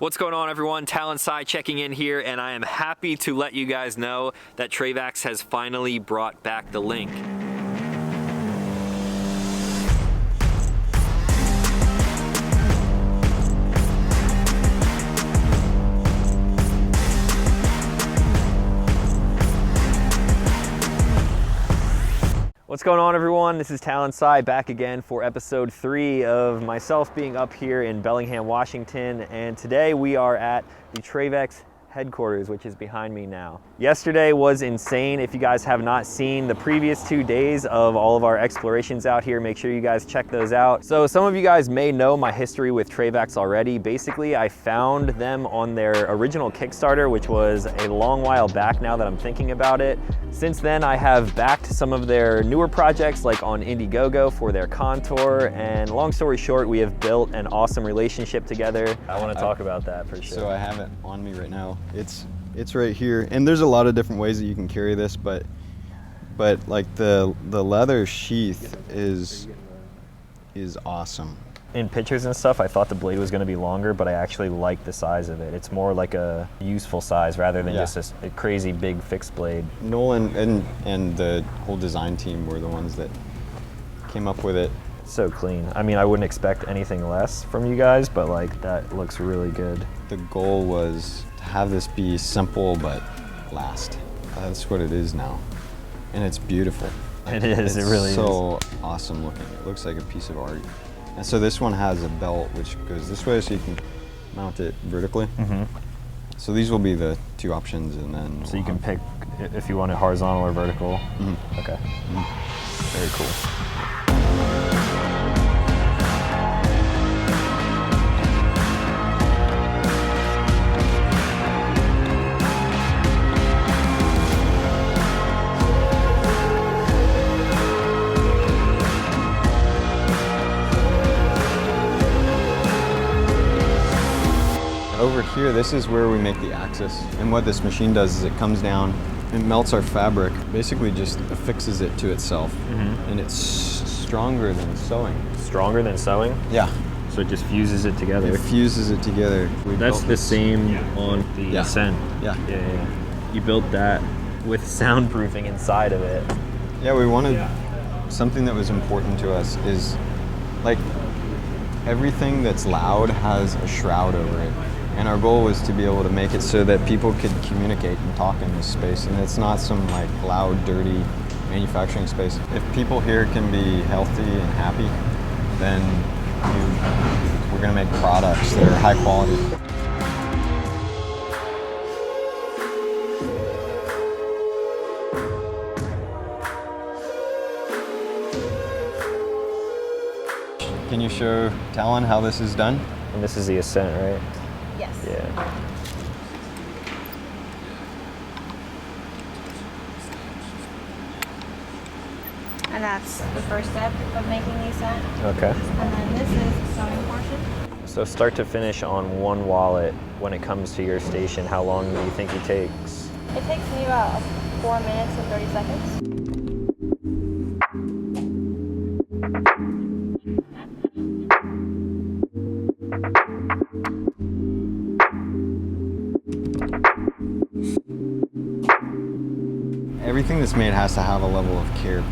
What's going on, everyone? Talon Sei checking in here, and I am happy to let you guys know that Trayvax has finally brought back the link. What's going on, everyone? This is Talon Sei back again for episode 3 of myself being up here in Bellingham, Washington, and today we are at the Trayvax headquarters, which is behind me now. Yesterday was insane. If you guys have not seen the previous 2 days of all of our explorations out here, make sure you guys check those out. So some of you guys may know my history with Trayvax already. Basically, I found them on their original Kickstarter, which was a long while back now that I'm thinking about it. Since then, I have backed some of their newer projects like on Indiegogo for their Contour, and long story short, we have built an awesome relationship together. I want to talk about that for sure. So I have it on me right now. It's right here, and there's a lot of different ways that you can carry this, but like the leather sheath is awesome. In pictures and stuff, I thought the blade was going to be longer, but I actually like the size of it. It's more like a useful size rather than just a crazy big fixed blade. Nolan and the whole design team were the ones that came up with it. So clean. I mean, I wouldn't expect anything less from you guys, but like that looks really good. The goal was to have this be simple but last. That's what it is now, and it's beautiful. It is. It really is. So awesome looking. It looks like a piece of art. And so this one has a belt which goes this way, so you can mount it vertically. Mm-hmm. So these will be the 2 options, and then so you can pick if you want it horizontal or vertical. Mm-hmm. Okay. Mm-hmm. Very cool. Over here, this is where we make the axis. And what this machine does is it comes down and melts our fabric, basically just affixes it to itself. Mm-hmm. And it's stronger than sewing. Stronger than sewing? Yeah. So it just fuses it together? It fuses it together. That's the same on the Ascent. Yeah. Yeah. You built that with soundproofing inside of it. Yeah, we wanted something that was important to us is like everything that's loud has a shroud over it. And our goal was to be able to make it so that people could communicate and talk in this space, and it's not some like loud, dirty manufacturing space. If people here can be healthy and happy, then we're gonna make products that are high quality. Can you show Talon how this is done? And this is the Ascent, right? Yes. Yeah. And that's the first step of making the Ascent. Okay. And then this is the sewing portion. So start to finish on one wallet, when it comes to your station, how long do you think it takes? It takes me about 4 minutes and 30 seconds. Everything that's made has to have a level of care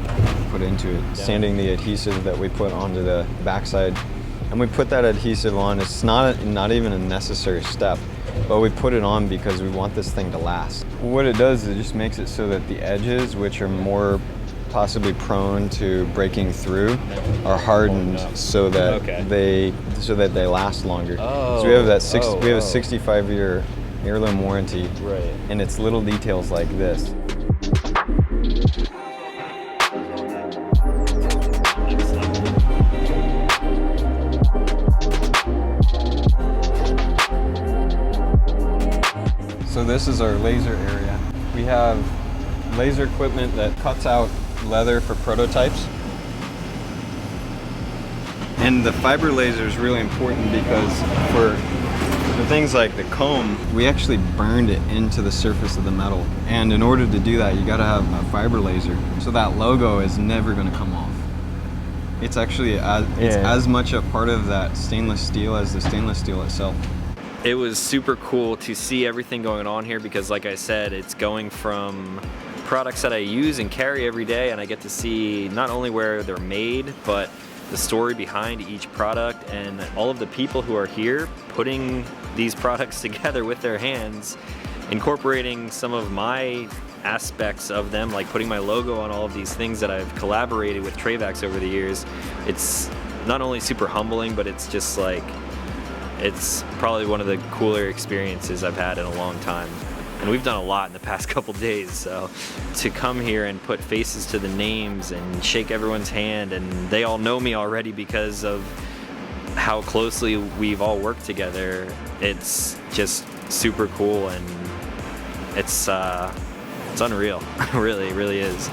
put into it. Sanding the adhesive that we put onto the backside, and we put that adhesive on. It's not even a necessary step, but we put it on because we want this thing to last. What it does is it just makes it so that the edges, which are more possibly prone to breaking through, are hardened so that they last longer. So we have that we have a 65-year heirloom warranty, right? And it's little details like this. So this is our laser area. We have laser equipment that cuts out leather for prototypes. And the fiber laser is really important because for things like the comb, we actually burned it into the surface of the metal. And in order to do that, you gotta have a fiber laser. So that logo is never gonna come off. It's actually it's as much a part of that stainless steel as the stainless steel itself. it was super cool to see everything going on here because, like I said, it's going from products that I use and carry every day, and I get to see not only where they're made, but the story behind each product and all of the people who are here putting these products together with their hands, incorporating some of my aspects of them, like putting my logo on all of these things that I've collaborated with Trayvax over the years. It's not only super humbling, but it's just like, it's probably one of the cooler experiences I've had in a long time. And we've done a lot in the past couple days, so to come here and put faces to the names and shake everyone's hand, and they all know me already because of how closely we've all worked together, it's just super cool, and it's unreal. It really is.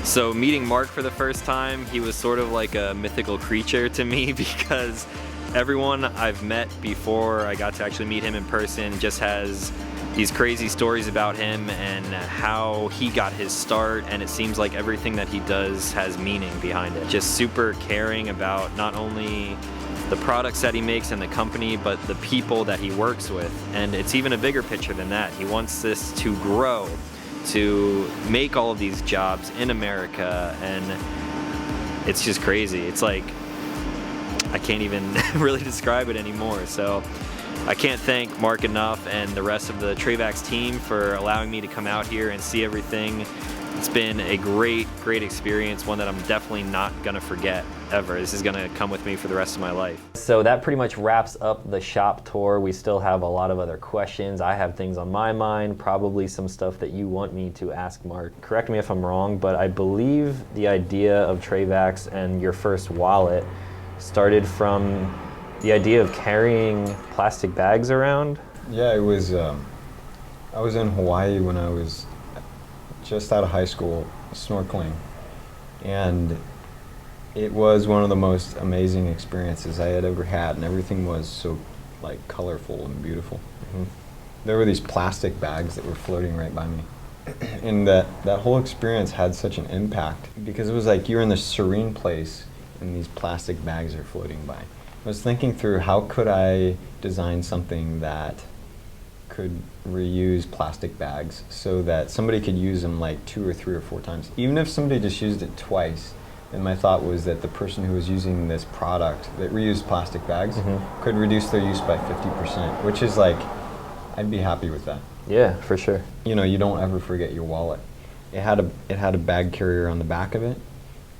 So meeting Mark for the first time, he was sort of like a mythical creature to me because everyone I've met before I got to actually meet him in person just has these crazy stories about him and how he got his start, and it seems like everything that he does has meaning behind it. Just super caring about not only the products that he makes and the company, but the people that he works with. And it's even a bigger picture than that. He wants this to grow, to make all of these jobs in America, and it's just crazy. It's like, I can't even really describe it anymore. So I can't thank Mark enough and the rest of the Trayvax team for allowing me to come out here and see everything. It's been a great experience, one that I'm definitely not gonna forget ever. This is gonna come with me for the rest of my life. So that pretty much wraps up the shop tour. We still have a lot of other questions. I have things on my mind, probably some stuff that you want me to ask Mark. Correct me if I'm wrong, but I believe the idea of Trayvax and your first wallet started from the idea of carrying plastic bags around? Yeah, it was, I was in Hawaii when I was just out of high school snorkeling, and it was one of the most amazing experiences I had ever had, and everything was so like colorful and beautiful. Mm-hmm. There were these plastic bags that were floating right by me, and that whole experience had such an impact because it was like you're in this serene place and these plastic bags are floating by. I was thinking through how could I design something that could reuse plastic bags so that somebody could use them like 2 or 3 or 4 times. Even if somebody just used it twice, then my thought was that the person who was using this product that reused plastic bags could reduce their use by 50%, which is like, I'd be happy with that. Yeah, for sure. You know, you don't ever forget your wallet. It had a bag carrier on the back of it,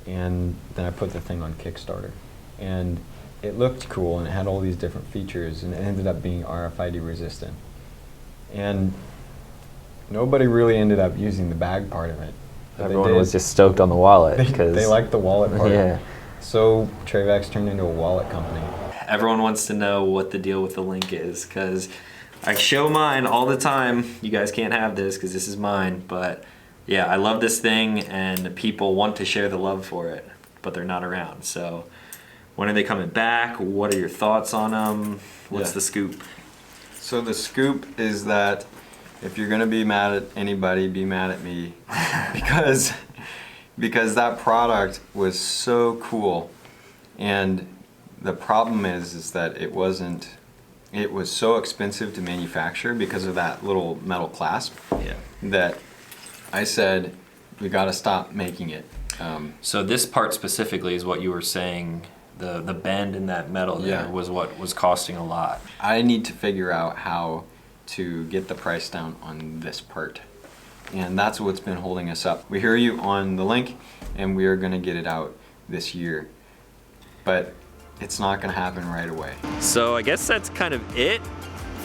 and then I put the thing on Kickstarter. And it looked cool, and it had all these different features, and it ended up being RFID resistant. And nobody really ended up using the bag part of it. Everyone was just stoked on the wallet. They liked the wallet part. Yeah. So Trayvax turned into a wallet company. Everyone wants to know what the deal with the link is, because I show mine all the time. You guys can't have this because this is mine, but yeah, I love this thing, and people want to share the love for it, but they're not around. So when are they coming back? What are your thoughts on them? What's the scoop? So the scoop is that if you're gonna be mad at anybody, be mad at me because that product was so cool, and the problem is that it was so expensive to manufacture because of that little metal clasp. Yeah. That I said we got to stop making it. So this part specifically is what you were saying. The bend in that metal there was what was costing a lot. I need to figure out how to get the price down on this part. And that's what's been holding us up. We hear you on the link, and we are going to get it out this year. But it's not going to happen right away. So I guess that's kind of it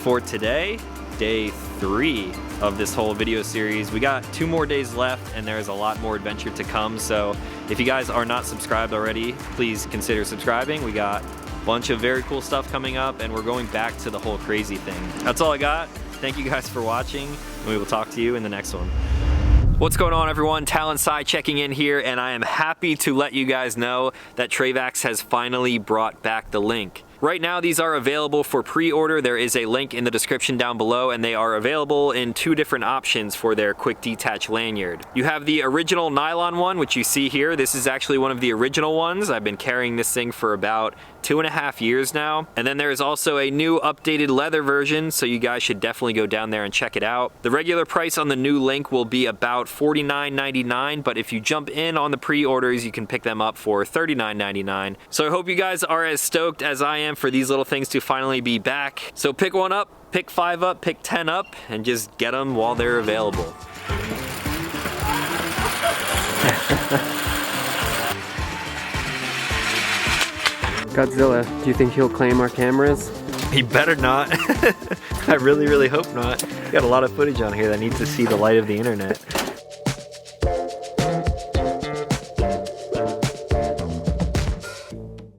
for today. Day 3 of this whole video series. We got 2 more days left, and there's a lot more adventure to come. So if you guys are not subscribed already, please consider subscribing. We got a bunch of very cool stuff coming up, and we're going back to the whole crazy thing. That's all I got. Thank you guys for watching, and we will talk to you in the next one. What's going on, everyone? Talon Sei checking in here, and I am happy to let you guys know that Trayvax has finally brought back the link. Right now, these are available for pre-order. There is a link in the description down below, and they are available in 2 different options for their quick detach lanyard. You have the original nylon one, which you see here. This is actually one of the original ones. I've been carrying this thing for about 2.5 years now. And then there is also a new updated leather version, so you guys should definitely go down there and check it out. The regular price on the new link will be about $49.99, but if you jump in on the pre-orders, you can pick them up for $39.99. So I hope you guys are as stoked as I am for these little things to finally be back. So pick one up, pick 5 up, pick 10 up, and just get them while they're available. Godzilla, do you think he'll claim our cameras? He better not. I really, really hope not. Got a lot of footage on here that needs to see the light of the internet.